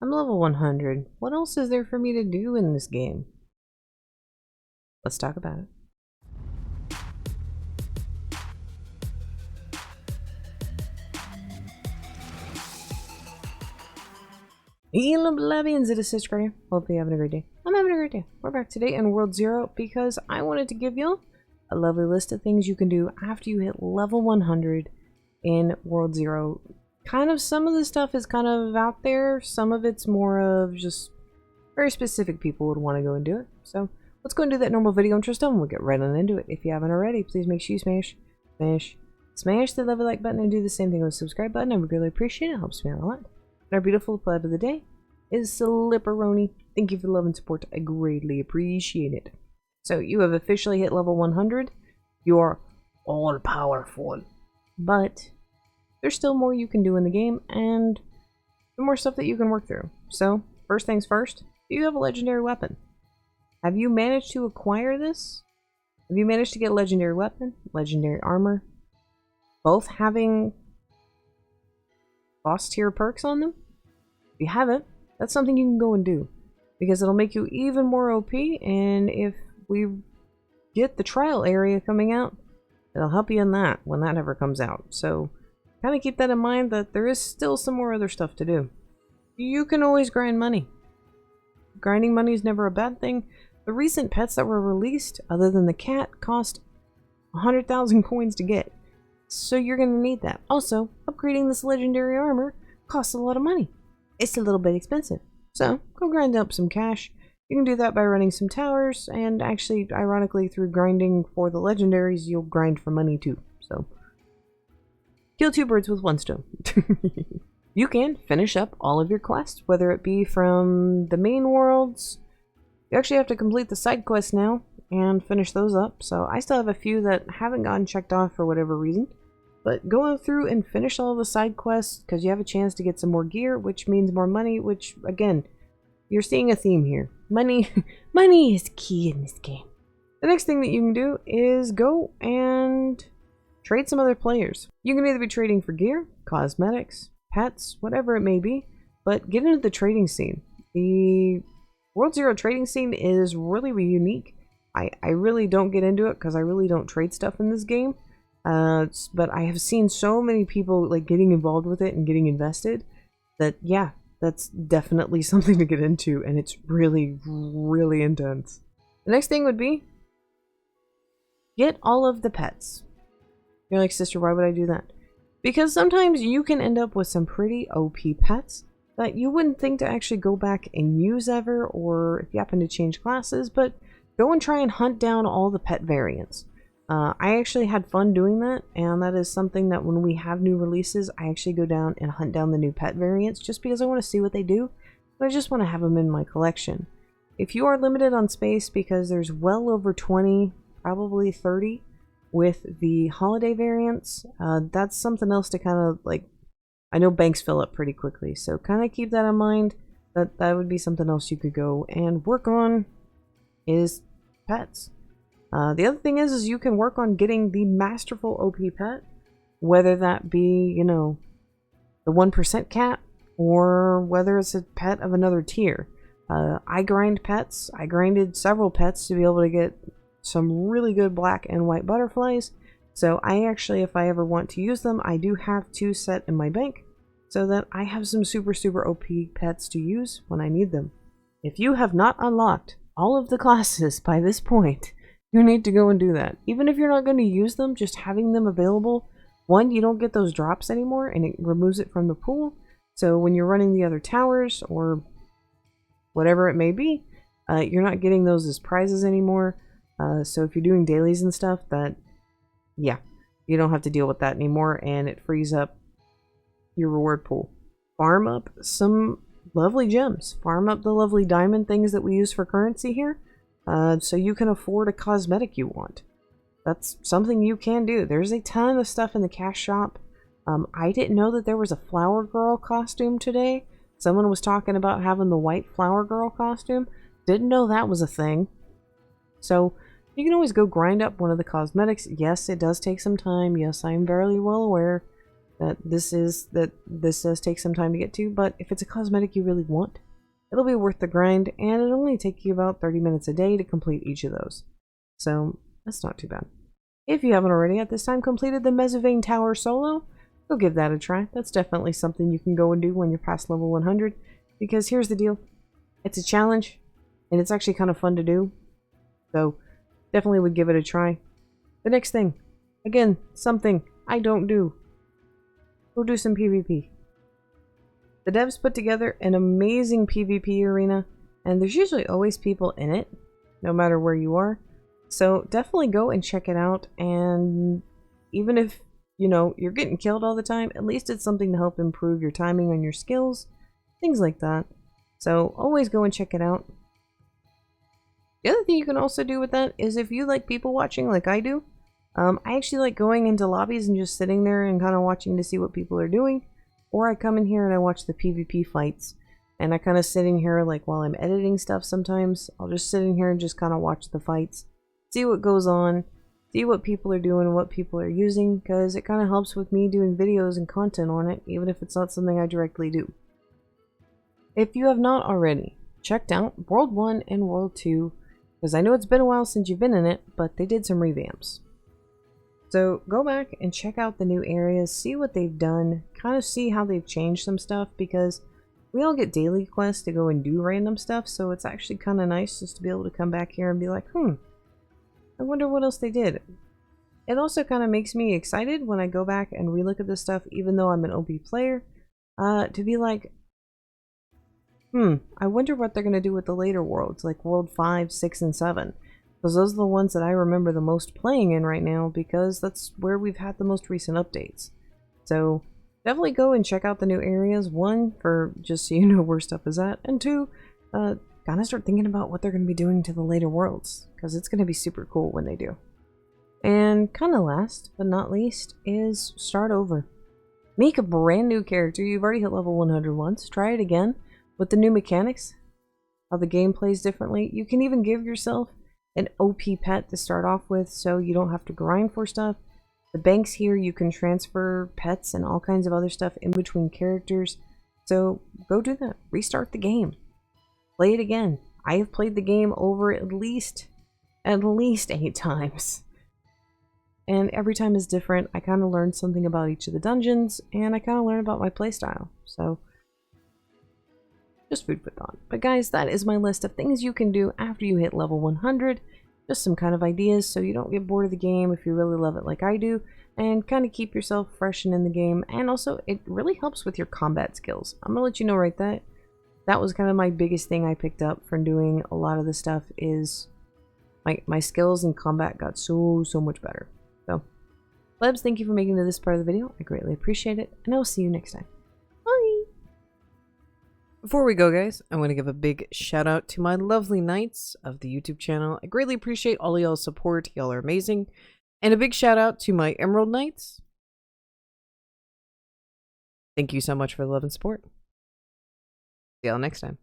I'm level 100. What else is there for me to do in this game? Let's talk about it. Hello, Blabbians, it is Sister here. Hope you're having a great day. I'm having a great day. We're back today in World 0 because I wanted to give you a lovely list of things you can do after you hit level 100 in World 0. Kind of some of the stuff is kind of out there. Some of it's more of just very specific people would want to go and do it. So let's go and do that normal video intro stuff and we'll get right on into it. If you haven't already, please make sure you smash the lovely like button and do the same thing with the subscribe button. I would really appreciate it. It helps me out a lot. Our beautiful pleb of the day is Slipperoni. Thank you for the love and support. I greatly appreciate it. So you have officially hit level 100. You're all powerful. But there's still more you can do in the game and more stuff that you can work through. So first things first, do you have a legendary weapon? Have you managed to acquire this? Have you managed to get a legendary weapon, legendary armor? Both having boss tier perks on them? If you haven't, that's something you can go and do because it'll make you even more OP, and if we get the trial area coming out, it'll help you in that when that ever comes out. So kind of keep that in mind that there is still some more other stuff to do. You can always grind money. Grinding money is never a bad thing. The recent pets that were released, other than the cat, cost 100,000 coins to get. So you're going to need that. Also, upgrading this legendary armor costs a lot of money. It's a little bit expensive. So go grind up some cash. You can do that by running some towers, and actually, ironically, through grinding for the legendaries, you'll grind for money too. So kill two birds with one stone. You can finish up all of your quests, whether it be from the main worlds. You actually have to complete the side quests now and finish those up. So I still have a few that haven't gotten checked off for whatever reason. But go through and finish all the side quests because you have a chance to get some more gear, which means more money, which, again, you're seeing a theme here. Money is key in this game. The next thing that you can do is go and trade some other players. You can either be trading for gear, cosmetics, pets, whatever it may be, but get into the trading scene. The World 0 trading scene is really unique. I really don't get into it because I really don't trade stuff in this game. But I have seen so many people like getting involved with it and getting invested that, yeah, that's definitely something to get into, and it's really, really intense. The next thing would be get all of the pets. You're like, sister, why would I do that? Because sometimes you can end up with some pretty OP pets that you wouldn't think to actually go back and use ever, or if you happen to change classes, but go and try and hunt down all the pet variants. I actually had fun doing that, and that is something that when we have new releases, I actually go down and hunt down the new pet variants just because I want to see what they do, but I just want to have them in my collection. If you are limited on space because there's well over 20, probably 30 with the holiday variants, that's something else to kind of like, I know banks fill up pretty quickly, so kind of keep that in mind. That would be something else you could go and work on is pets. The other thing is you can work on getting the Masterful OP Pet, whether that be, you know, the 1% cat, or whether it's a pet of another tier. I grind pets. I grinded several pets to be able to get some really good black and white butterflies. So I actually, if I ever want to use them, I do have 2 set in my bank, so that I have some super OP pets to use when I need them. If you have not unlocked all of the classes by this point, you need to go and do that. Even if you're not going to use them, just having them available, one, you don't get those drops anymore, and it removes it from the pool. So when you're running the other towers, or whatever it may be, you're not getting those as prizes anymore. So if you're doing dailies and stuff, that, yeah, you don't have to deal with that anymore, and it frees up your reward pool. Farm up some lovely gems. Farm up the lovely diamond things that we use for currency here. So you can afford a cosmetic you want. That's something you can do. There's a ton of stuff in the cash shop. I didn't know that there was a flower girl costume today. Someone was talking about having the white flower girl costume. Didn't know that was a thing. So you can always go grind up one of the cosmetics. Yes, it does take some time. Yes, I am very well aware that this does take some time to get to, but if it's a cosmetic you really want, it'll be worth the grind, and it'll only take you about 30 minutes a day to complete each of those. So that's not too bad. If you haven't already at this time completed the Mesovein Tower solo, go give that a try. That's definitely something you can go and do when you're past level 100, because here's the deal. It's a challenge, and it's actually kind of fun to do, so definitely would give it a try. The next thing, again, something I don't do. Go do some PvP. The devs put together an amazing PvP arena, and there's usually always people in it, no matter where you are. So definitely go and check it out, and even if, you know, you're getting killed all the time, at least it's something to help improve your timing on your skills, things like that. So always go and check it out. The other thing you can also do with that is if you like people watching like I do, I actually like going into lobbies and just sitting there and kind of watching to see what people are doing. Or I come in here and I watch the PvP fights, and I kind of sit in here like while I'm editing stuff sometimes. I'll just sit in here and just kind of watch the fights, see what goes on, see what people are doing, what people are using, because it kind of helps with me doing videos and content on it, even if it's not something I directly do. If you have not already checked out World 1 and World 2, because I know it's been a while since you've been in it, but they did some revamps. So go back and check out the new areas, see what they've done, kind of see how they've changed some stuff, because we all get daily quests to go and do random stuff, so it's actually kind of nice just to be able to come back here and be like, I wonder what else they did. It also kind of makes me excited when I go back and relook at this stuff, even though I'm an OP player, to be like, I wonder what they're going to do with the later worlds, like World 5, 6, and 7. Because those are the ones that I remember the most playing in right now, because that's where we've had the most recent updates. So definitely go and check out the new areas. One, for just so you know where stuff is at, and two, kind of start thinking about what they're going to be doing to the later worlds, because it's going to be super cool when they do. And kind of last but not least is start over. Make a brand new character. You've already hit level 100 once. Try it again with the new mechanics, how the game plays differently. You can even give yourself an OP pet to start off with, so you don't have to grind for stuff. The banks here, you can transfer pets and all kinds of other stuff in between characters. So go do that. Restart the game. Play it again. I have played the game over at least 8 times. And every time is different. I kind of learned something about each of the dungeons, and I kind of learned about my playstyle. So just food for thought. But guys, that is my list of things you can do after you hit level 100. Just some kind of ideas so you don't get bored of the game if you really love it like I do, and kind of keep yourself fresh and in the game. And also, it really helps with your combat skills. I'm gonna let you know right that was kind of my biggest thing I picked up from doing a lot of this stuff, is my skills in combat got so much better. So, Lebs, thank you for making it to this part of the video. I greatly appreciate it, and I will see you next time. Bye! Before we go, guys, I want to give a big shout out to my lovely knights of the YouTube channel. I greatly appreciate all y'all's support. Y'all are amazing. And a big shout out to my Emerald Knights. Thank you so much for the love and support. See y'all next time.